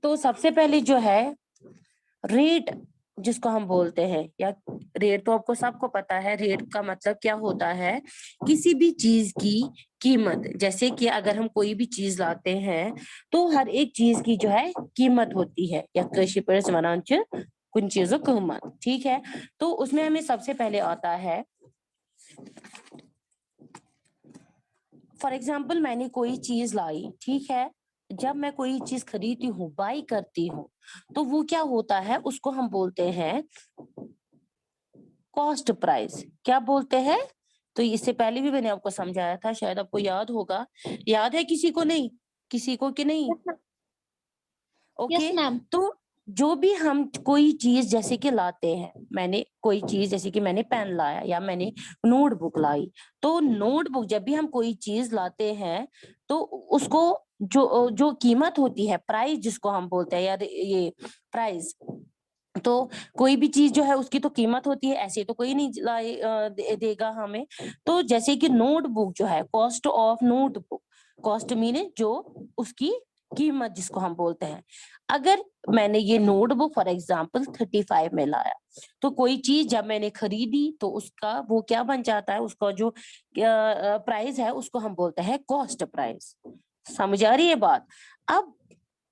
तो सबसे पहले जो है रेट जिसको हम बोलते हैं, या रेट तो आपको सबको पता है, रेट का मतलब क्या होता है, किसी भी चीज की कीमत। जैसे कि अगर हम कोई भी चीज लाते हैं तो हर एक चीज की जो है कीमत होती है, या कृषि पर वनांच कुछ चीजों कीमत, ठीक है। तो उसमें हमें सबसे पहले आता है, फॉर एग्जाम्पल मैंने कोई चीज लाई, ठीक है। जब मैं कोई चीज खरीदती हूँ, बाई करती हूँ, तो वो क्या होता है, उसको हम बोलते हैं कॉस्ट प्राइस। क्या बोलते हैं? तो इससे पहले भी मैंने आपको समझाया था, शायद आपको याद होगा। याद है किसी को? नहीं, किसी को कि नहीं? Yes okay. मैम। तो जो भी हम कोई चीज जैसे कि लाते हैं, मैंने कोई चीज जैसे कि मैंने पेन लाया या मैंने नोटबुक लाई, तो नोटबुक जब भी हम कोई चीज लाते हैं तो उसको जो जो कीमत होती है, प्राइस जिसको हम बोलते हैं, यार ये प्राइस, तो कोई भी चीज जो है उसकी तो कीमत होती है, ऐसे तो कोई नहीं देगा हमें। तो जैसे कि नोटबुक जो है, cost of notebook, cost mean जो उसकी कीमत जिसको हम बोलते हैं। अगर मैंने ये नोटबुक फॉर एग्जांपल 35 में लाया, तो कोई चीज जब मैंने खरीदी तो उसका वो क्या बन जाता है, उसका जो प्राइस है उसको हम बोलते हैं कॉस्ट प्राइस। समझ आ रही है बात? अब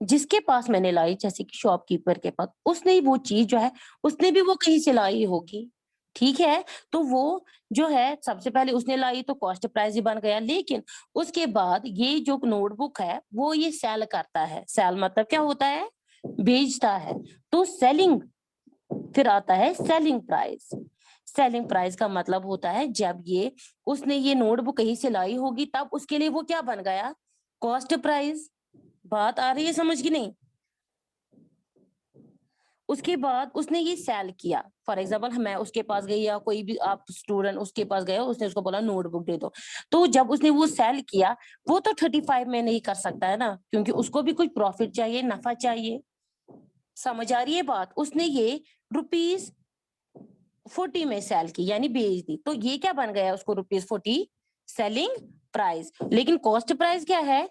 जिसके पास मैंने लाई, जैसे कि शॉपकीपर के पास, उसने ही वो चीज जो है, उसने भी वो कहीं से लाई होगी, ठीक है। तो वो जो है सबसे पहले उसने लाई तो कॉस्ट प्राइस ही बन गया, लेकिन उसके बाद ये जो नोटबुक है वो ये सेल करता है। सेल मतलब क्या होता है? बेचता है। तो सेलिंग, फिर आता है सेलिंग प्राइस। सेलिंग प्राइस का मतलब होता है जब ये उसने ये नोटबुक कहीं से लाई होगी, तब उसके लिए वो क्या बन गया? Cost price. बात आ रही है समझ की नहीं? उसके बाद उसने ये सेल किया, फॉर एग्जाम्पल मैं उसके पास गई, या कोई भी आप स्टूडेंट उसके पास गए, उसने उसको बोला नोटबुक दे दो, तो जब उसने वो सेल किया, वो तो 35 में नहीं कर सकता है ना, क्योंकि उसको भी कुछ प्रॉफिट चाहिए, नफा चाहिए। समझ आ रही है बात? उसने ये ₹40 में सेल की, यानी बेच दी, तो ये क्या बन गया उसको? ₹40 सेलिंग प्राइस। लेकिन कॉस्ट प्राइस क्या है?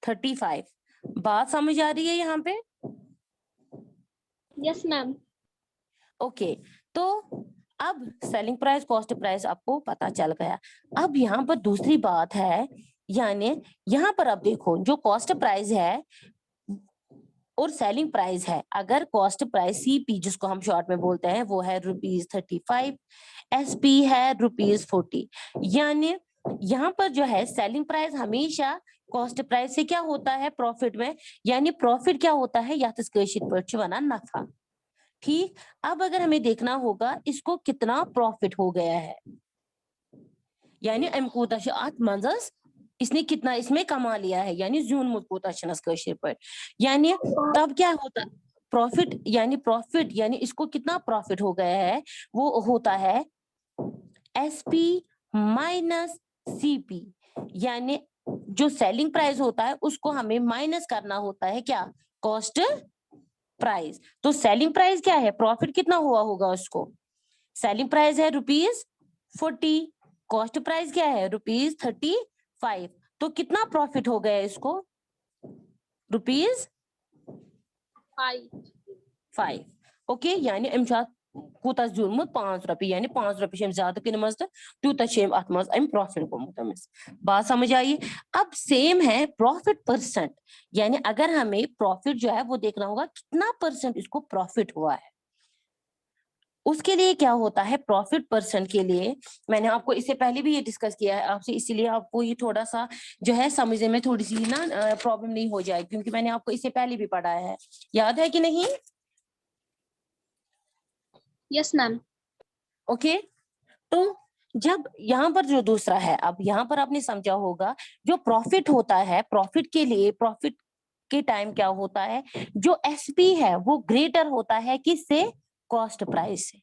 35। बात समझ आ रही है यहाँ पे? Yes ma'am. ओके। तो अब सेलिंग प्राइस, कॉस्ट प्राइस आपको पता चल गया। अब यहाँ पर दूसरी बात है, यानी यहाँ पर अब देखो, जो कॉस्ट प्राइस है और सेलिंग प्राइस है, अगर कॉस्ट प्राइस सीपी जिसको हम शॉर्ट में बोलते हैं वो है ₹35, एसपी है ₹40, यानी यहाँ पर जो है सेलिंग प्राइस हमेशा कॉस्ट प्राइस से क्या होता है? प्रॉफिट में। यानी प्रॉफिट क्या होता है? या नफा। ठीक। अब अगर हमें देखना होगा इसको कितना प्रॉफिट हो गया है, यानी इसने कितना इसमें कमा लिया है, यानी पर, यानी तब क्या होता? प्रॉफिट, यानी इसको कितना प्रॉफिट हो गया है, वो होता है एसपी माइनस सीपी। यानी जो सेलिंग प्राइस होता है उसको हमें माइनस करना होता है, क्या? Cost price. तो सेलिंग प्राइस क्या है? प्रॉफिट कितना हुआ होगा उसको? सेलिंग प्राइस है ₹40, कॉस्ट प्राइस क्या है? ₹35। तो कितना प्रॉफिट हो गया इसको? ₹5। ओके, यानी कोतास जुर्मुत ₹5, यानी ₹5 ज्यादा किनमज तूत प्रॉफिट को बात समझ आई? अब सेम है प्रॉफिट परसेंट, यानी अगर हमें प्रॉफिट जो है वो देखना होगा कितना परसेंट इसको प्रॉफिट हुआ है। उसके लिए क्या होता है? प्रॉफिट परसेंट के लिए मैंने आपको इससे पहले भी ये डिस्कस किया है आपसे, इसीलिए आपको ये थोड़ा सा जो है समझने में थोड़ी सी ना प्रॉब्लम नहीं हो जाए, क्योंकि मैंने आपको इससे पहले भी पढ़ाया है। याद है कि नहीं? Yes ma'am. ओके। तो जब यहाँ पर जो दूसरा है, अब यहाँ पर आपने समझा होगा, जो प्रॉफिट होता है, प्रॉफिट के लिए, प्रॉफिट के टाइम क्या होता है, जो एसपी है वो ग्रेटर होता है किससे? कॉस्ट प्राइस से।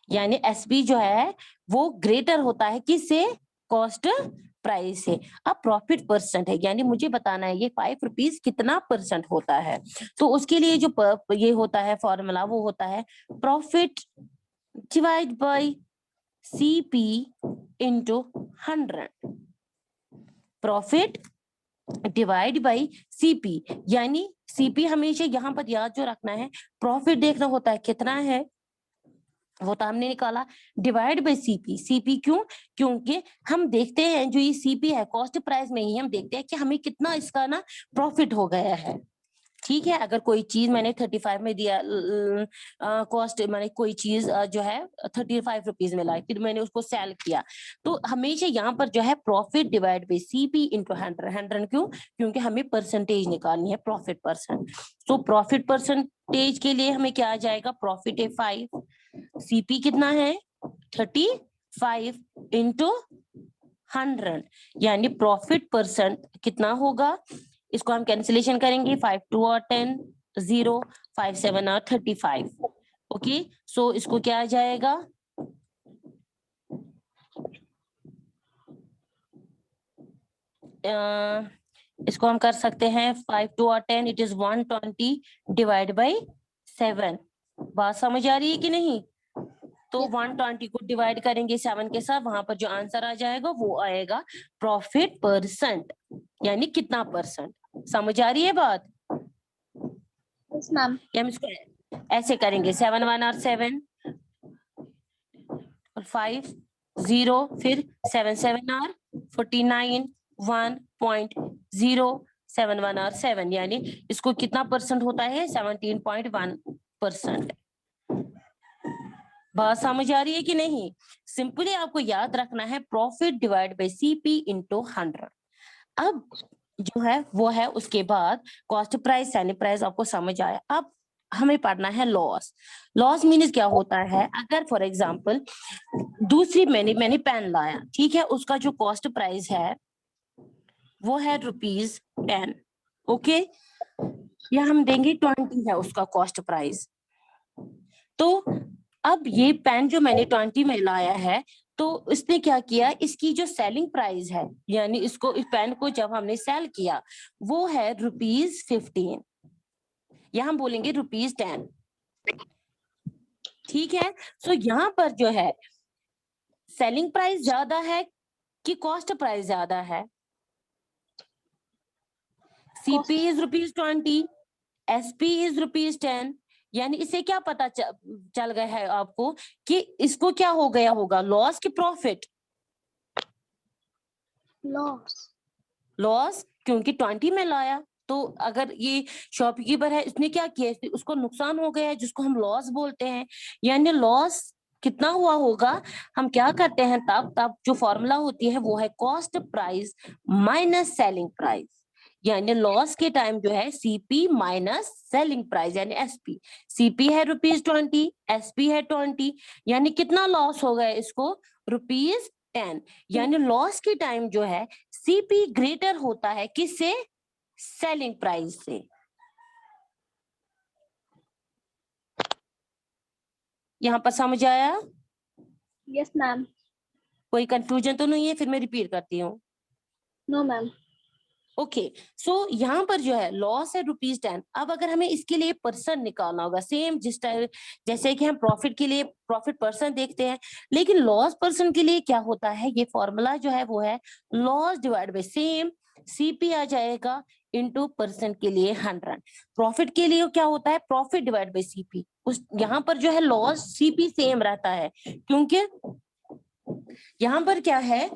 यानी एसपी जो है वो ग्रेटर होता है किससे? कॉस्ट प्राइस से। अब प्रॉफिट परसेंट है, यानी मुझे बताना है ये ₹5 कितना परसेंट होता है। तो उसके लिए जो ये होता है फॉर्मूला, वो होता है profit divide by CP into 100। Profit divide by CP, यानी सीपी हमेशा यहाँ पर याद जो रखना है, प्रॉफिट देखना होता है कितना है, वो तो हमने निकाला, डिवाइड बाई सीपी। सीपी क्यों? क्योंकि हम देखते हैं जो ये सीपी है कॉस्ट प्राइस में ही हम देखते हैं कि हमें कितना इसका ना प्रॉफिट हो गया है। ठीक है, अगर कोई चीज मैंने 35 में दिया कॉस्ट, मैंने कोई चीज जो है 35 रुपीज में लाई, फिर मैंने उसको सेल किया, तो हमेशा यहाँ पर जो है profit divide by CP into 100। 100 क्यों? क्योंकि हमें परसेंटेज निकालनी है, प्रॉफिट परसेंट। तो प्रॉफिट परसेंटेज के लिए हमें क्या आ जाएगा, प्रॉफिट है 5, सीपी कितना है 35 इंटू 100, यानी प्रॉफिट परसेंट कितना होगा, इसको हम कैंसिलेशन करेंगे, 5 2 और 10 0, 5 7 और 35। ओके, सो इसको क्या आ जाएगा, इसको हम कर सकते हैं 5 2 और 10, इट इज 120 डिवाइड बाई 7। बात समझ आ रही है कि नहीं? तो 120 को डिवाइड करेंगे 7 के साथ, वहां पर जो आंसर आ जाएगा वो आएगा प्रॉफिट परसेंट, यानी कितना परसेंट। समझ आ रही है बात? Yes ma'am. हम इसको ऐसे करेंगे, 7 1 और 7 और 5 0, फिर 7 7 और 49, 1.0, 7 1 और 7, यानी इसको कितना परसेंट होता है, 17.1%। बात समझ आ रही है कि नहीं? सिंपली आपको याद रखना है profit divide by CP into 100। अब जो है वो है, उसके बाद कॉस्ट प्राइस सेलिंग प्राइस आपको समझ आया। अब हमें पढ़ना है लॉस। लॉस मीन्स क्या होता है, अगर फॉर एग्जांपल दूसरी मैंने पेन लाया, ठीक है, उसका जो कॉस्ट प्राइस है वो है ₹10, ओके, या हम देंगे 20 है उसका कॉस्ट प्राइस। तो अब ये पेन जो मैंने 20 में लाया है, तो इसने क्या किया, इसकी जो सेलिंग प्राइस है, यानी इसको, इस पेन को जब हमने सेल किया, वो है ₹15, या हम बोलेंगे ₹10। ठीक है, सो यहाँ पर जो है सेलिंग प्राइस ज्यादा है कि कॉस्ट प्राइस ज्यादा है? सीपी इज ₹20, एसपी इज ₹10, यानी इससे क्या पता चल गया है आपको कि इसको क्या हो गया होगा, लॉस की प्रॉफिट? लॉस। लॉस, क्योंकि 20 में लाया, तो अगर ये शॉपकीपर है, इसने क्या किया, उसको नुकसान हो गया है, जिसको हम लॉस बोलते हैं। यानी लॉस कितना हुआ होगा, हम क्या करते हैं, तब तब जो फॉर्मूला होती है वो है cost price minus selling price, यानी लॉस के टाइम जो है सीपी माइनस सेलिंग प्राइस, यानी एसपी। सीपी है ₹20, एसपी है 20, यानी कितना लॉस हो गया इसको, ₹10। यानी लॉस के टाइम जो है सीपी ग्रेटर होता है किससे, सेलिंग प्राइस से। यहाँ पर समझ आया? Yes ma'am. कोई कंफ्यूजन तो नहीं है? फिर मैं रिपीट करती हूँ। No ma'am. ओके, सो यहाँ पर जो है लॉस है ₹10। अब अगर हमें इसके लिए परसेंट निकालना होगा, सेम जिस टाइम जैसे कि हम प्रॉफिट के लिए प्रॉफिट परसेंट देखते हैं, लेकिन लॉस परसेंट के लिए क्या होता है, ये फॉर्मूला जो है वो है loss divide by same, CP आ जाएगा इंटू परसेंट के लिए 100। प्रॉफिट के लिए क्या होता है, प्रॉफिट डिवाइड बाय सीपी। उस यहाँ पर जो है लॉस सीपी सेम रहता है, क्योंकि यहाँ पर क्या है,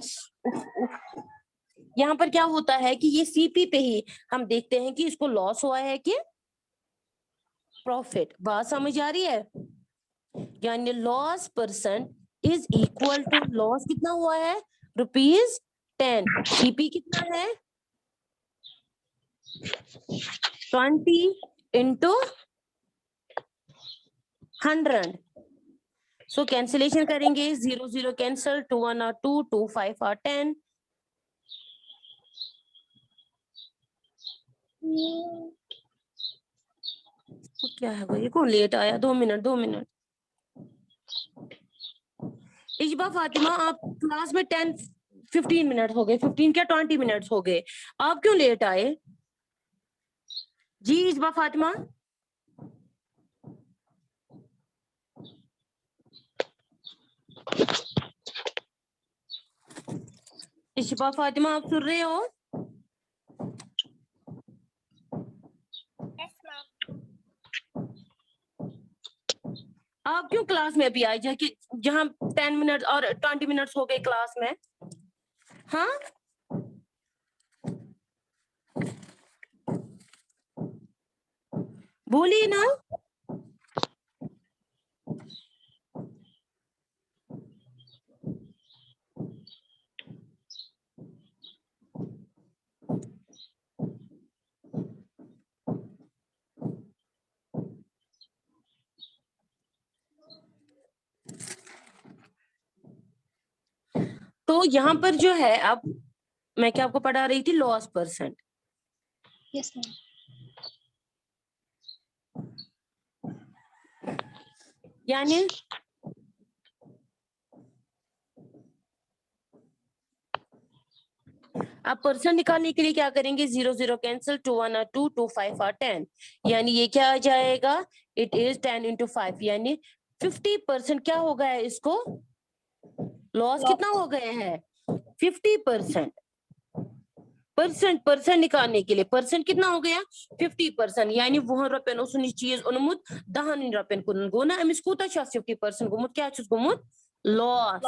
यहाँ पर क्या होता है कि ये सीपी पे ही हम देखते हैं कि इसको लॉस हुआ है कि प्रॉफिट। बात समझ आ रही है? यानी loss percent is equal to, loss कितना हुआ है, ₹10, सीपी कितना है 20 इंटू 100। सो कैंसिलेशन करेंगे, 0 0 कैंसल, 2 1 और 2, 2 5 और 10। तो क्या है भाई, कौन लेट आया, 2 मिनट 2 मिनट। इजबा फातिमा, आप क्लास में 15 मिनट हो गए, 15 क्या 20 मिनट्स हो गए, आप क्यों लेट आए? जी इजबा फातिमा। इजबा फातिमा, आप सुन रहे हो? आप क्यों क्लास में भी आई जाए कि जहाँ 10 मिनट और 20 मिनट्स हो गए क्लास में? हाँ, बोलिए ना। तो यहाँ पर जो है, अब मैं क्या आपको पढ़ा रही थी, लॉस परसेंट। Yes, ma'am. यानी आप परसेंट निकालने के लिए क्या करेंगे, 0 0 कैंसिल, 2 1 are 2, 2 5 are 10, यानी ये क्या आ जाएगा, इट इज 10 into 5, यानी 50% क्या हो गया है इसको, लॉस कितना हो गया है, 50%। परसेंट निकालने के लिए परसेंट कितना हो गया, 50%, यानी 100 उस चीज उन्मुत 10 कुन गोना अमिस कूता 50% गुमुत, क्या गुमुत, लॉस।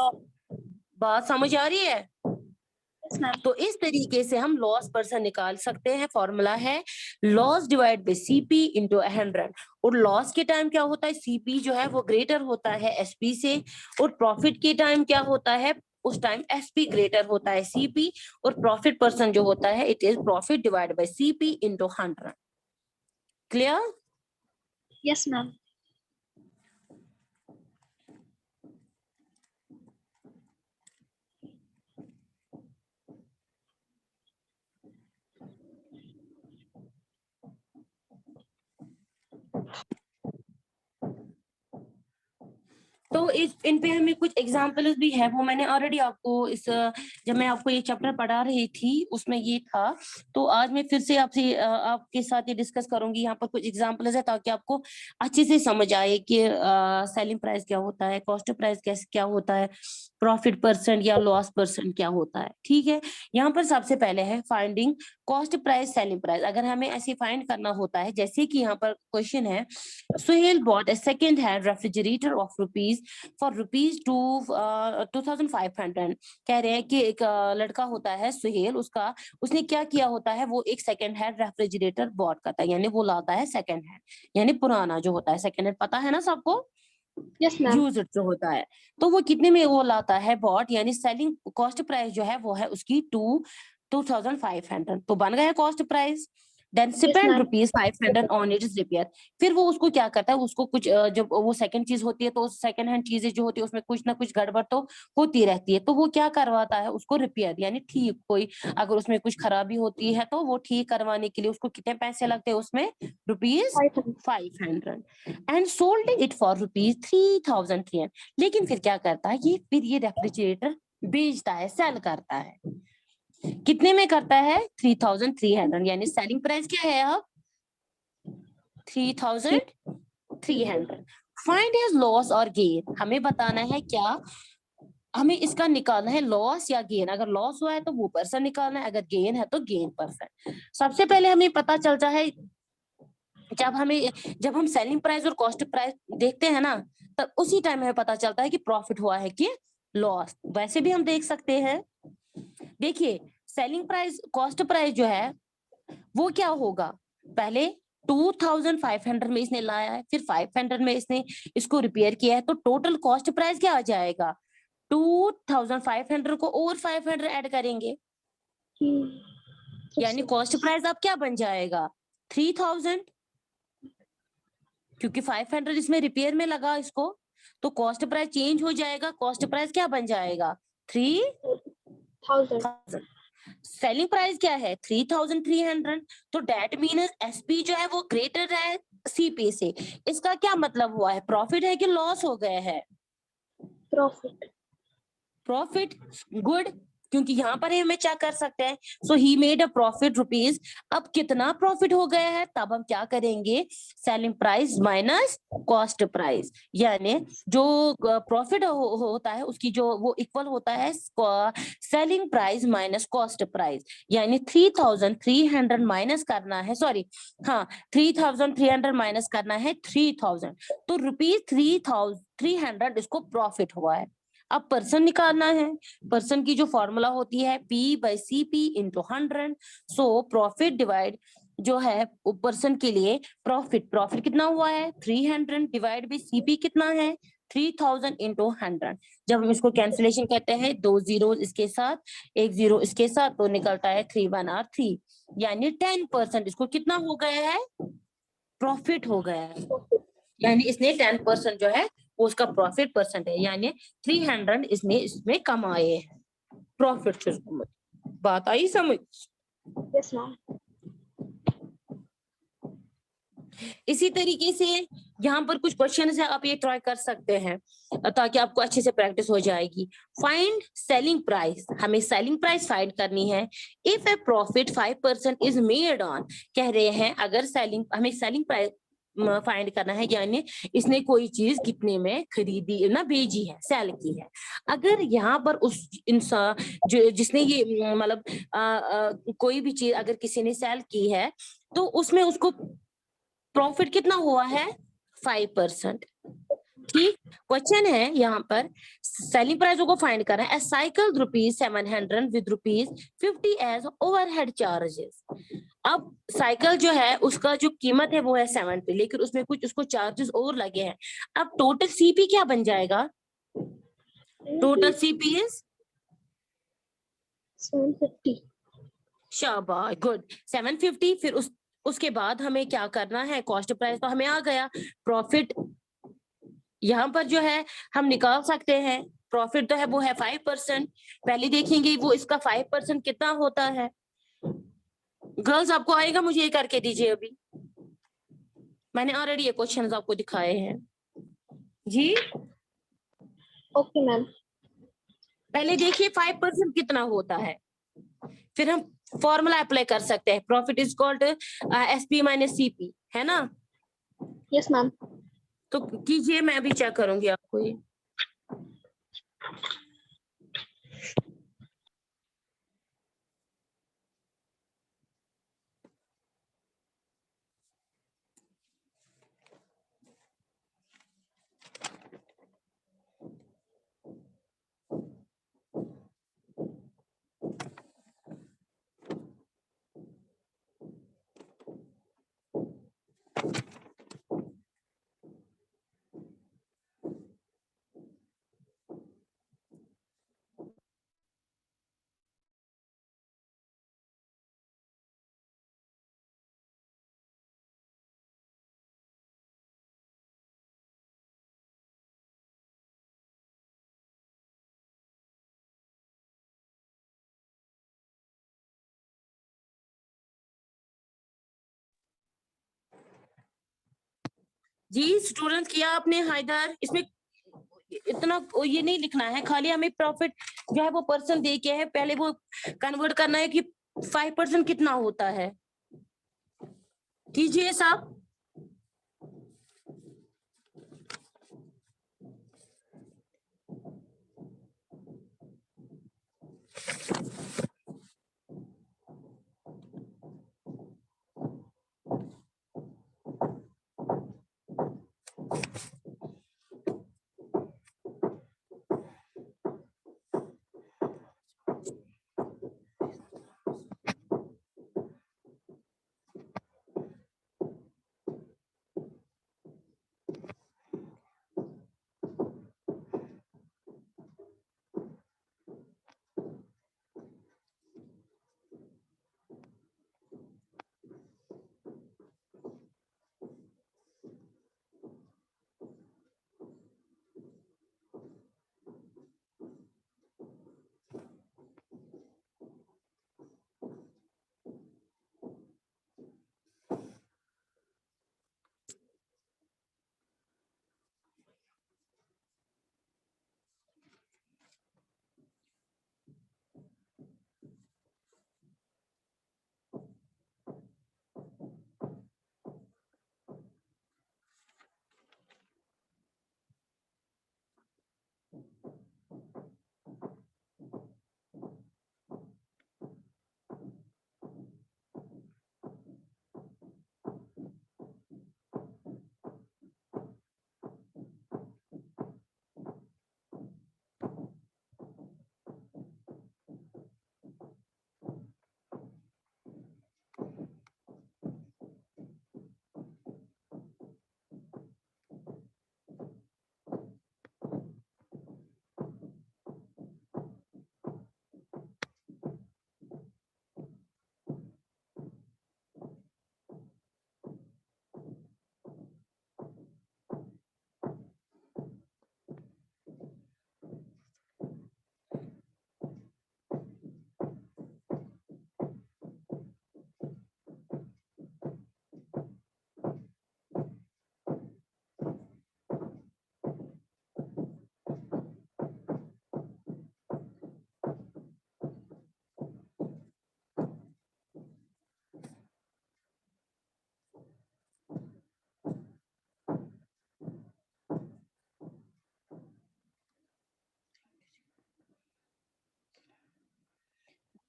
बात समझ आ रही है? Yes, ma'am. तो इस तरीके से हम लॉस परसेंट निकाल सकते हैं। फॉर्मूला है loss divide bye CP into 100। और लॉस के टाइम क्या होता है, सीपी जो है वो ग्रेटर होता है एसपी से, और प्रॉफिट के टाइम क्या होता है, उस टाइम एसपी ग्रेटर होता है सीपी, और प्रॉफिट परसेंट जो होता है it is profit divide by CP into 100। Clear? Yes, ma'am. तो इस इन पे हमें कुछ एग्जांपल्स भी है, वो मैंने ऑलरेडी आपको इस जब मैं आपको ये चैप्टर पढ़ा रही थी उसमें ये था। तो आज मैं फिर से आपसे आपके साथ ये डिस्कस करूंगी। यहाँ पर कुछ एग्जांपल्स है ताकि आपको अच्छे से समझ आए कि सेलिंग प्राइस क्या होता है, कॉस्ट प्राइस कैसे क्या होता है, प्रॉफिट परसेंट या लॉस परसेंट क्या होता है। ठीक है, यहाँ पर सबसे पहले है finding cost price selling price. अगर हमें ऐसे फाइंड करना होता है, जैसे कि यहाँ पर क्वेश्चन है, Suhail bought a second hand refrigerator of rupees for rupees 2500। कह रहे हैं कि एक लड़का होता है सुहेल, उसने क्या किया होता है, वो एक सेकेंड हैंड रेफ्रिजरेटर बॉट करता है, यानी वो लाता है सेकेंड हैंड, यानी पुराना जो होता है सेकेंड हैंड, पता है ना सबको, Yes, ma'am. यूज जो होता है। तो वो कितने में वो लाता है बॉट, यानी सेलिंग कॉस्ट प्राइस जो है वो है उसकी 2500। तो बन गया cost price. Then spend ma'am. Rupees 500 on its repair. फिर वो उसको क्या करता है, उसको कुछ जब वो सेकंड चीज होती है तो सेकंड हैंड चीजें जो होती है उसमें कुछ ना कुछ गड़बड़ तो होती रहती है, तो वो क्या करवाता है उसको रिपेयर, यानी ठीक, कोई अगर उसमें कुछ खराबी होती है तो वो ठीक करवाने के लिए उसको कितने पैसे लगते हैं, उसमें rupees 500, and sold it for rupees 3300। लेकिन फिर क्या करता है ये, फिर ये रेफ्रिजरेटर बेचता है, सेल करता है, कितने में करता है, 3300, यानी सेलिंग प्राइस क्या है अब, 3300। फाइंड हिज लॉस और गेन। हमें बताना है क्या, हमें इसका निकालना है लॉस या गेन। अगर लॉस हुआ है तो वो परसेंट निकालना है, अगर गेन है तो गेन परसेंट। सबसे पहले हमें पता चलता है, जब हम सेलिंग प्राइस और कॉस्ट प्राइस देखते हैं ना, तब उसी टाइम हमें पता चलता है कि प्रॉफिट हुआ है कि लॉस। वैसे भी हम देख सकते हैं, देखिए सेलिंग प्राइस कॉस्ट प्राइस जो है वो क्या होगा, पहले 2500 में इसने लाया है, फिर 500 में इसने इसको रिपेयर किया है, तो टोटल कॉस्ट प्राइस क्या आ जाएगा, 2500 को और 500 ऐड करेंगे, यानी कॉस्ट प्राइस अब क्या बन जाएगा, 3000, क्योंकि 500 इसमें रिपेयर में लगा इसको, तो कॉस्ट प्राइस चेंज हो जाएगा, कॉस्ट प्राइस क्या बन जाएगा, 3000। सेलिंग प्राइस क्या है, 3300। तो डेट मीन्स एसपी जो है वो ग्रेटर है सीपी से। इसका क्या मतलब हुआ है, प्रॉफिट है कि लॉस हो गया है, Profit. Profit, good. क्योंकि यहाँ पर हमें चेक कर सकते हैं। So he made a profit rupees. अब कितना प्रॉफिट हो गया है, तब हम क्या करेंगे, selling price minus cost price, यानी जो प्रॉफिट होता है उसकी जो वो इक्वल होता है selling price minus cost price. यानी 3300 माइनस करना है, सॉरी हाँ 3300 माइनस करना है 3000, तो रुपीज 3300 इसको प्रॉफिट हुआ है। अब पर्सन निकालना है। पर्सन की जो फॉर्मूला होती है P/CP into 100। So profit divide जो है पर्सन के लिए प्रॉफिट कितना हुआ है 300 डिवाइड बाई CP कितना है 3000 इंटू 100। जब हम इसको कैंसिलेशन करते हैं, 2 जीरो इसके साथ 1 जीरो इसके साथ, तो निकलता है 3 1 और 3, यानी 10% इसको कितना हो गया है, प्रॉफिट हो गया है। यानी इसने 10% जो है वो उसका प्रॉफिट परसेंट है, यानी 300 इसने इसमें कमाए हैं प्रॉफिट से। बात आई समझ? Yes, ma'am. इसी तरीके से यहाँ पर कुछ क्वेश्चन है, आप ये ट्राई कर सकते हैं ताकि आपको अच्छे से प्रैक्टिस हो जाएगी। फाइंड सेलिंग प्राइस, हमें सेलिंग प्राइस फाइंड करनी है। If A profit 5% is made on, कह रहे हैं अगर हमें सेलिंग प्राइस फाइंड करना है, यानी इसने कोई चीज कितने में खरीदी ना भेजी है, सेल की है। अगर यहाँ पर उस इंसान जिसने ये मतलब कोई भी चीज अगर किसी ने सेल की है, तो उसमें उसको प्रॉफिट कितना हुआ है 5%। ठीक, क्वेश्चन है यहाँ पर सेलिंग प्राइस को फाइंड करना है। Cycle ₹700 with ₹50 as overhead charges. अब साइकिल जो है उसका जो कीमत है वो है 70, लेकिन उसमें कुछ उसको चार्जेस और लगे हैं। अब टोटल CP क्या बन जाएगा, टोटल CP इज 750. शाबाश, गुड 750। फिर उसके बाद हमें क्या करना है, कॉस्ट प्राइस तो हमें आ गया। प्रॉफिट यहाँ पर जो है हम निकाल सकते हैं, प्रॉफिट तो है वो है 5%। पहले देखेंगे वो इसका 5% कितना होता है। गर्ल्स आपको आएगा, मुझे ये करके दीजिए। अभी मैंने ऑलरेडी ये क्वेश्चंस आपको दिखाए हैं जी। Okay, ma'am. पहले देखिए 5% कितना होता है, फिर हम फॉर्मूला अप्लाई कर सकते हैं। Profit is called SP minus CP, है ना? Yes, ma'am. तो कीजिए, मैं अभी चेक करूंगी आपको ये। जी स्टूडेंट किया आपने हैदर, इसमें इतना ये नहीं लिखना है, खाली हमें प्रॉफिट जो है वो पर्सन दे के है, पहले वो कन्वर्ट करना है कि 5% कितना होता है। कीजिए साहब।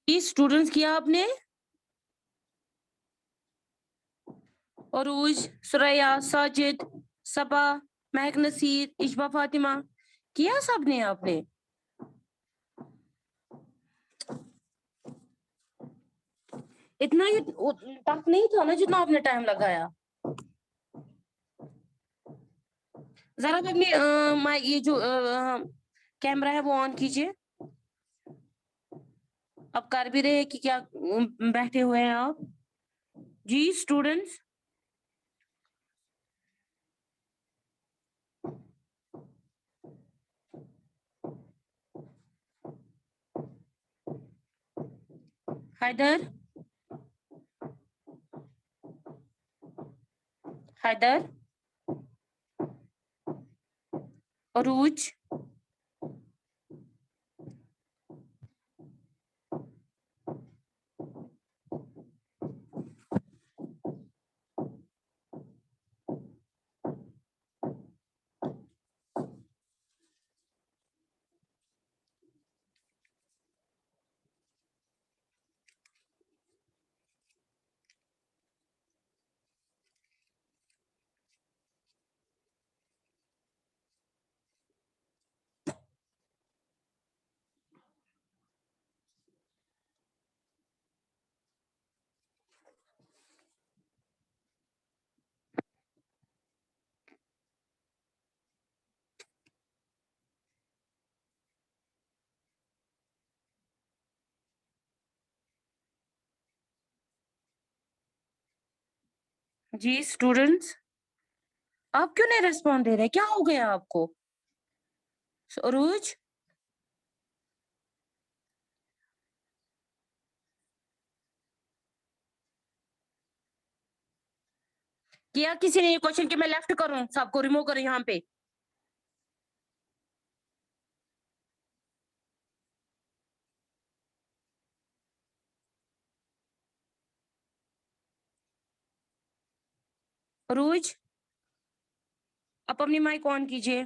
स्टूडेंट्स किया आपने? अरूज, सुरैया, साजिद, सबा, महक नसीर, इशबा फातिमा, किया सबने आपने? इतना ही टफ नहीं था ना जितना आपने टाइम लगाया। जरा अपने ये जो कैमरा है वो ऑन कीजिए। अब कर भी रहे हैं कि क्या बैठे हुए हैं आप? जी स्टूडेंट्स, हैदर, हैदर, अरूज, जी स्टूडेंट्स, आप क्यों नहीं रिस्पॉन्ड दे रहे? क्या हो गया आपको? अरूज, किया किसी ने ये क्वेश्चन कि मैं लेफ्ट करूं, सबको रिमूव करूं यहाँ पे? अरूज, आप अपनी माइक ऑन कीजिए।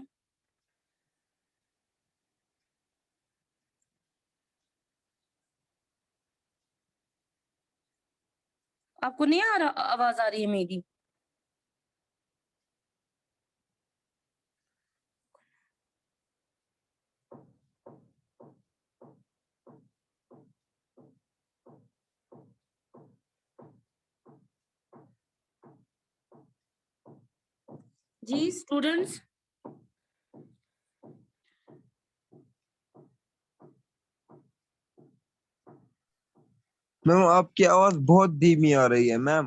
आपको नहीं आ रहा, आवाज आ रही है मेरी? जी स्टूडेंट्स, मैम आपकी आवाज बहुत धीमी आ रही है मैम।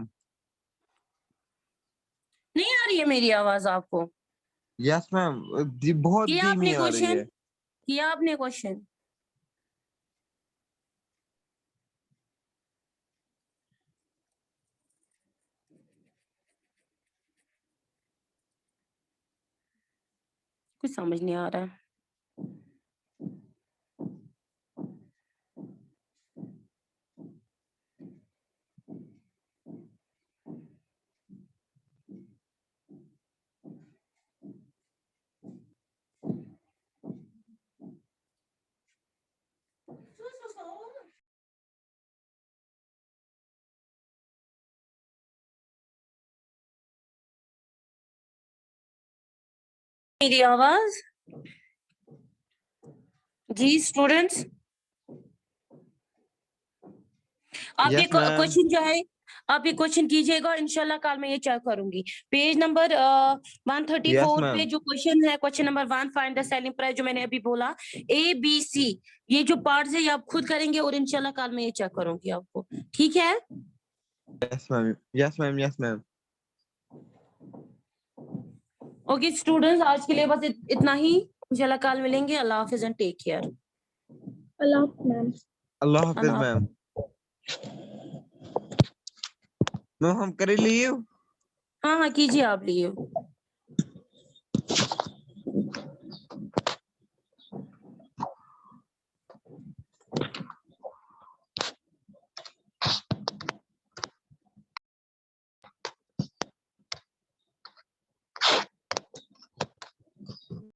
नहीं आ रही है मेरी आवाज आपको? यस मैम, बहुत किया धीमी आपने आ रही क्वेश्चन? है। किया आपने क्वेश्चन? कुछ समझ नहीं आ रहा है। मेरी आवाज? जी स्टूडेंट्स, आप ये यस मैम। क्वेश्चन जो है आप ये क्वेश्चन कीजिएगा, इंशाल्लाह कल मैं ये चेक करूंगी। पेज नंबर यस 134 पे मैम। जो क्वेश्चन है, question number 1, find the selling price, जो मैंने अभी बोला ABC, ये जो पार्ट्स है ये आप खुद करेंगे और इंशाल्लाह कल मैं ये चेक करूंगी आपको, ठीक है? Yes ma'am. Yes ma'am. Yes ma'am. Okay students, आज के लिए बस इतना ही। इंशाल्लाह कल मिलेंगे। अल्लाह हाफिज and take care. Allah, ma'am. अल्लाह हाफिज अल्लाह मैम। मैम हम करे लीव। हाँ हाँ कीजिए, आप लिए।